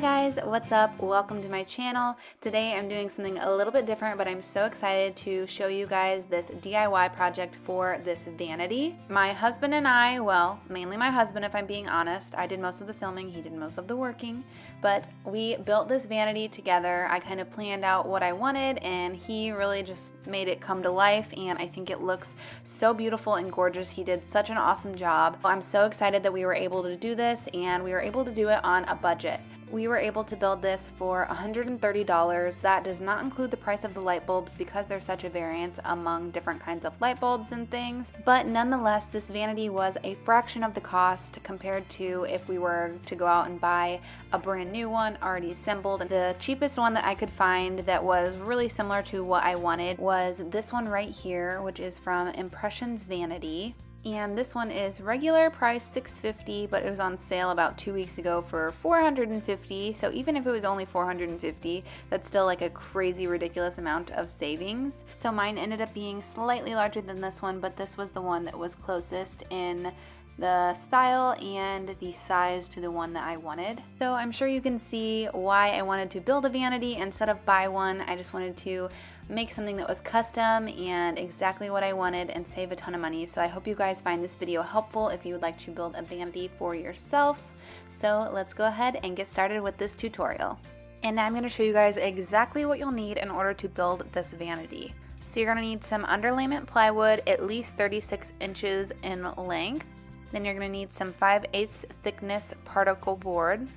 Hi guys, what's up? Welcome to my channel. Today I'm doing something a little bit different, but I'm so excited to show you guys this DIY project for this vanity. My husband and I, well, mainly my husband if I'm being honest, I did most of the filming, he did most of the working, but we built this vanity together. I kind of planned out what I wanted and he really just made it come to life, and I think it looks so beautiful and gorgeous. He did such an awesome job. I'm so excited that we were able to do this, and we were able to do it on a budget. We were able to build this for $130. That does not include the price of the light bulbs because there's such a variance among different kinds of light bulbs and things. But nonetheless, this vanity was a fraction of the cost compared to if we were to go out and buy a brand new one already assembled. The cheapest one that I could find that was really similar to what I wanted was this one right here, which is from Impressions Vanity. And this one is regular price $650, but it was on sale about 2 weeks ago for $450. So even if it was only $450, that's still like a crazy ridiculous amount of savings. So mine ended up being slightly larger than this one, but this was the one that was closest in the style and the size to the one that I wanted. So I'm sure you can see why I wanted to build a vanity instead of buy one. I just wanted to make something that was custom and exactly what I wanted and save a ton of money. So I hope you guys find this video helpful if you would like to build a vanity for yourself. So let's go ahead and get started with this tutorial. And now I'm going to show you guys exactly what you'll need in order to build this vanity. So you're going to need some underlayment plywood, at least 36 inches in length. Then you're going to need some 5/8 thickness particle board.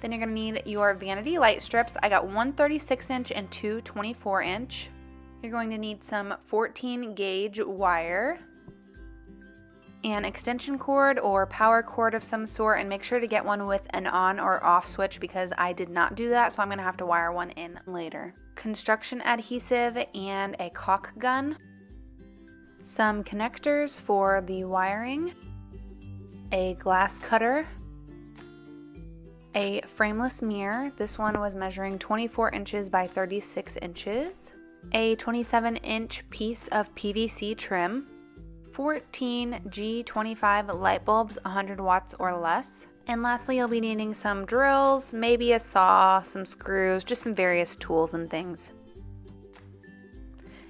Then you're going to need your vanity light strips. I got one 36-inch and two 24-inch. You're going to need some 14 gauge wire, an extension cord or power cord of some sort, and make sure to get one with an on or off switch because I did not do that, so I'm going to have to wire one in later. Construction adhesive and a caulk gun. Some connectors for the wiring. A glass cutter, a frameless mirror. This one was measuring 24 inches by 36 inches, a 27-inch piece of PVC trim, 14 G25 light bulbs, 100 watts or less, and lastly you'll be needing some drills, maybe a saw, some screws, just some various tools and things.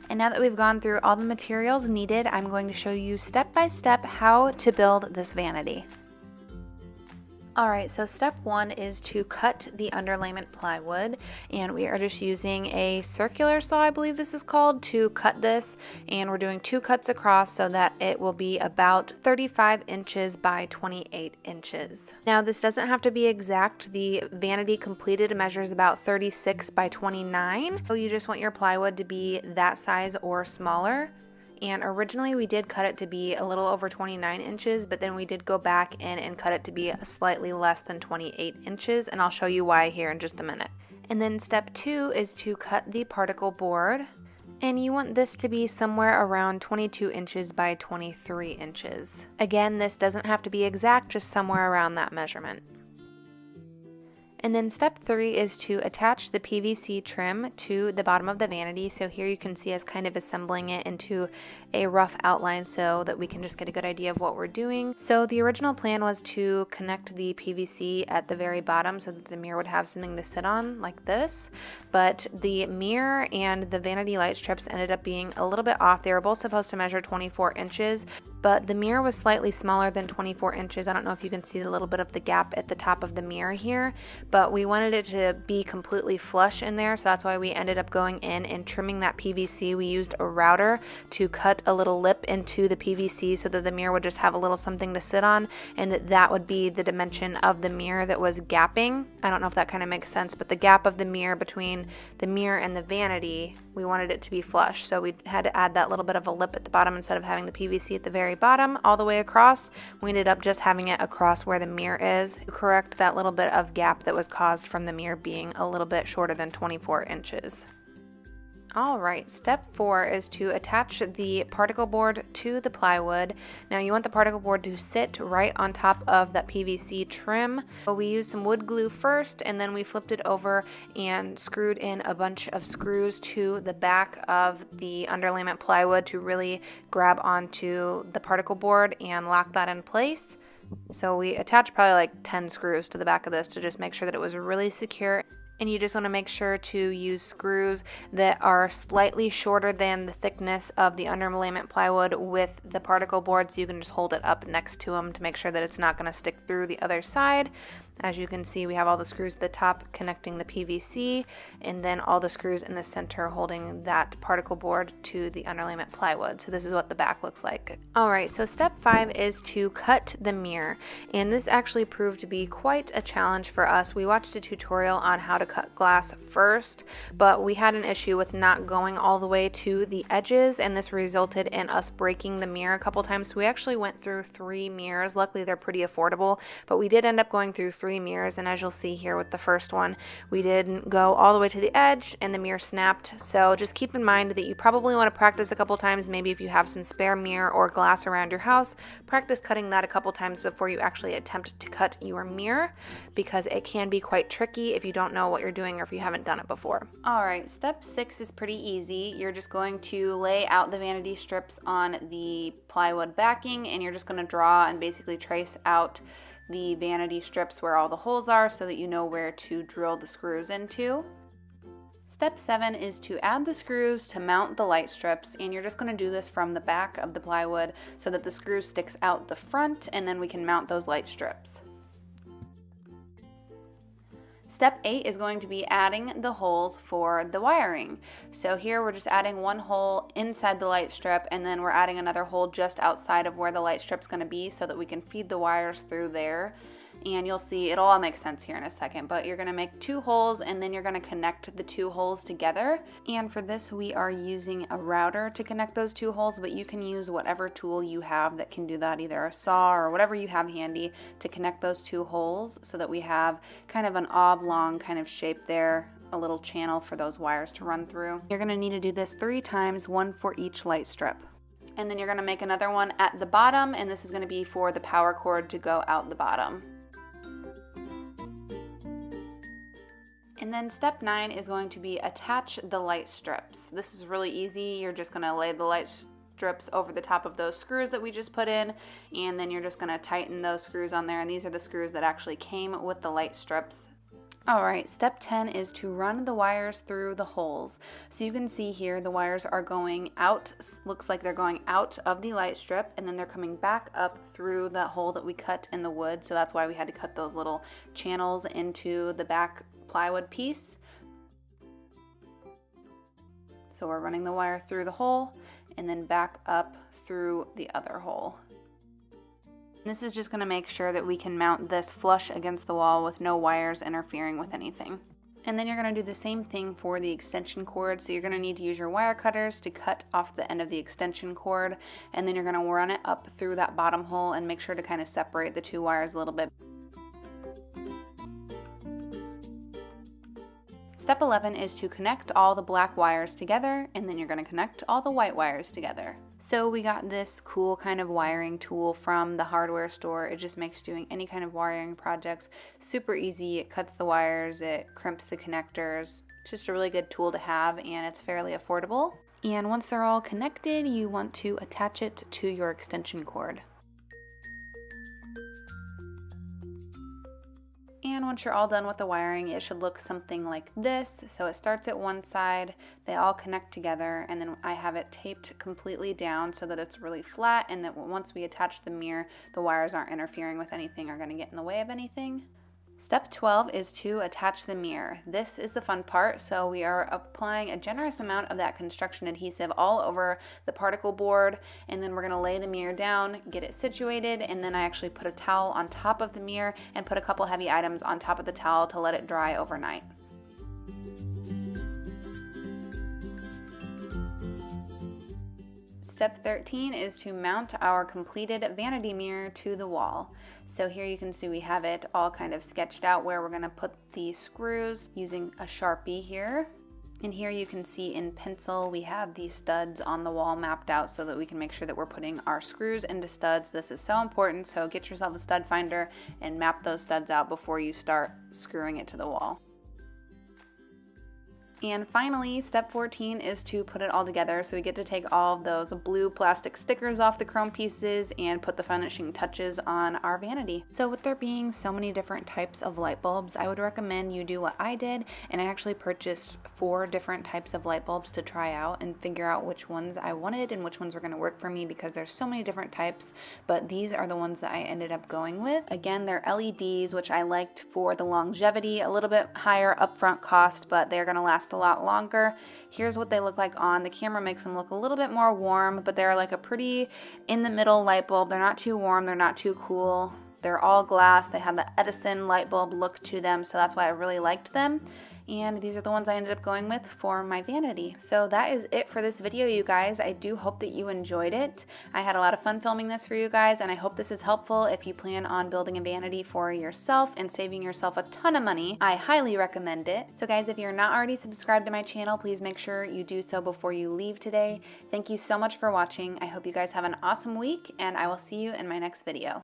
And now that we've gone through all the materials needed, I'm going to show you step by step how to build this vanity. Alright, so step one is to cut the underlayment plywood, and we are just using a circular saw, I believe this is called, to cut this, and we're doing 2 cuts across so that it will be about 35 inches by 28 inches. Now this doesn't have to be exact. The vanity completed measures about 36 by 29, so you just want your plywood to be that size or smaller. And originally we did cut it to be a little over 29 inches, but then we did go back in and cut it to be slightly less than 28 inches, and I'll show you why here in just a minute. And then step 2 is to cut the particle board, and you want this to be somewhere around 22 inches by 23 inches. Again, this doesn't have to be exact, just somewhere around that measurement. And then step 3 is to attach the PVC trim to the bottom of the vanity. So here you can see us kind of assembling it into a rough outline so that we can just get a good idea of what we're doing. So the original plan was to connect the PVC at the very bottom so that the mirror would have something to sit on like this. But the mirror and the vanity light strips ended up being a little bit off. They were both supposed to measure 24 inches, but the mirror was slightly smaller than 24 inches. I don't know if you can see a little bit of the gap at the top of the mirror here, but we wanted it to be completely flush in there, so that's why we ended up going in and trimming that PVC. We used a router to cut a little lip into the PVC so that the mirror would just have a little something to sit on, and that would be the dimension of the mirror that was gapping. I don't know if that kind of makes sense, but the gap of the mirror between the mirror and the vanity, we wanted it to be flush, so we had to add that little bit of a lip at the bottom instead of having the PVC at the very bottom all the way across. We ended up just having it across where the mirror is to correct that little bit of gap that was caused from the mirror being a little bit shorter than 24 inches. Alright, step 4 is to attach the particle board to the plywood. Now you want the particle board to sit right on top of that PVC trim. So we used some wood glue first, and then we flipped it over and screwed in a bunch of screws to the back of the underlayment plywood to really grab onto the particle board and lock that in place. So we attached probably like 10 screws to the back of this to just make sure that it was really secure. And you just want to make sure to use screws that are slightly shorter than the thickness of the underlayment plywood with the particle board, so you can just hold it up next to them to make sure that it's not going to stick through the other side. As you can see, we have all the screws at the top connecting the PVC, and then all the screws in the center holding that particle board to the underlayment plywood. So this is what the back looks like. Alright, so step 5 is to cut the mirror, and this actually proved to be quite a challenge for us. We watched a tutorial on how to cut glass first, but we had an issue with not going all the way to the edges, and this resulted in us breaking the mirror a couple times. So we actually went through 3 mirrors. Luckily they're pretty affordable, but we did end up going through 3 mirrors, and as you'll see here with the first one, we didn't go all the way to the edge and the mirror snapped. So just keep in mind that you probably want to practice a couple times. Maybe if you have some spare mirror or glass around your house, practice cutting that a couple times before you actually attempt to cut your mirror, because it can be quite tricky if you don't know what you're doing or if you haven't done it before. Alright, step 6 is pretty easy. You're just going to lay out the vanity strips on the plywood backing, and you're just going to draw and basically trace out the vanity strips where all the holes are so that you know where to drill the screws into. Step 7 is to add the screws to mount the light strips, and you're just going to do this from the back of the plywood so that the screw sticks out the front, and then we can mount those light strips. Step 8 is going to be adding the holes for the wiring. So here we're just adding one hole inside the light strip, and then we're adding another hole just outside of where the light strip's going to be so that we can feed the wires through there. And you'll see it'll all make sense here in a second, but you're going to make 2 holes, and then you're going to connect the 2 holes together. And for this we are using a router to connect those 2 holes, but you can use whatever tool you have that can do that, either a saw or whatever you have handy to connect those 2 holes so that we have kind of an oblong kind of shape there, a little channel for those wires to run through. You're going to need to do this 3 times, 1 for each light strip. And then you're going to make another one at the bottom, and this is going to be for the power cord to go out the bottom. And then step 9 is going to be attach the light strips. This is really easy. You're just going to lay the light strips over the top of those screws that we just put in, and then you're just going to tighten those screws on there, and these are the screws that actually came with the light strips. Alright, step 10 is to run the wires through the holes. So you can see here the wires are going out, looks like they're going out of the light strip, and then they're coming back up through that hole that we cut in the wood. So that's why we had to cut those little channels into the back plywood piece. So we're running the wire through the hole and then back up through the other hole. This is just going to make sure that we can mount this flush against the wall with no wires interfering with anything. And then you're going to do the same thing for the extension cord. So you're going to need to use your wire cutters to cut off the end of the extension cord, and then you're going to run it up through that bottom hole and make sure to kind of separate the 2 wires a little bit. Step 11 is to connect all the black wires together, and then you're going to connect all the white wires together. So we got this cool kind of wiring tool from the hardware store. It just makes doing any kind of wiring projects super easy. It cuts the wires, it crimps the connectors. It's just a really good tool to have, and it's fairly affordable. And once they're all connected, you want to attach it to your extension cord. And once you're all done with the wiring, it should look something like this. So it starts at one side, they all connect together, and then I have it taped completely down so that it's really flat, and that once we attach the mirror, the wires aren't interfering with anything or going to get in the way of anything. Step 12 is to attach the mirror. This is the fun part. So we are applying a generous amount of that construction adhesive all over the particle board, and then we're going to lay the mirror down, get it situated, and then I actually put a towel on top of the mirror and put a couple heavy items on top of the towel to let it dry overnight. Step 13 is to mount our completed vanity mirror to the wall. So here you can see we have it all kind of sketched out where we're going to put the screws using a Sharpie here. And here you can see in pencil we have these studs on the wall mapped out so that we can make sure that we're putting our screws into studs. This is so important, so get yourself a stud finder and map those studs out before you start screwing it to the wall. And finally, step 14 is to put it all together. So we get to take all of those blue plastic stickers off the chrome pieces and put the finishing touches on our vanity. So with there being so many different types of light bulbs, I would recommend you do what I did, and I actually purchased 4 different types of light bulbs to try out and figure out which ones I wanted and which ones were going to work for me, because there's so many different types, but these are the ones that I ended up going with. Again, they're LEDs, which I liked for the longevity, a little bit higher upfront cost, but they're going to last a lot longer. Here's what they look like on. The camera makes them look a little bit more warm, but they're like a pretty in the middle light bulb. They're not too warm, they're not too cool. They're all glass. They have the Edison light bulb look to them, so that's why I really liked them. And these are the ones I ended up going with for my vanity. So that is it for this video, you guys. I do hope that you enjoyed it. I had a lot of fun filming this for you guys, and I hope this is helpful if you plan on building a vanity for yourself and saving yourself a ton of money. I highly recommend it. So guys, if you're not already subscribed to my channel, please make sure you do so before you leave today. Thank you so much for watching. I hope you guys have an awesome week, and I will see you in my next video.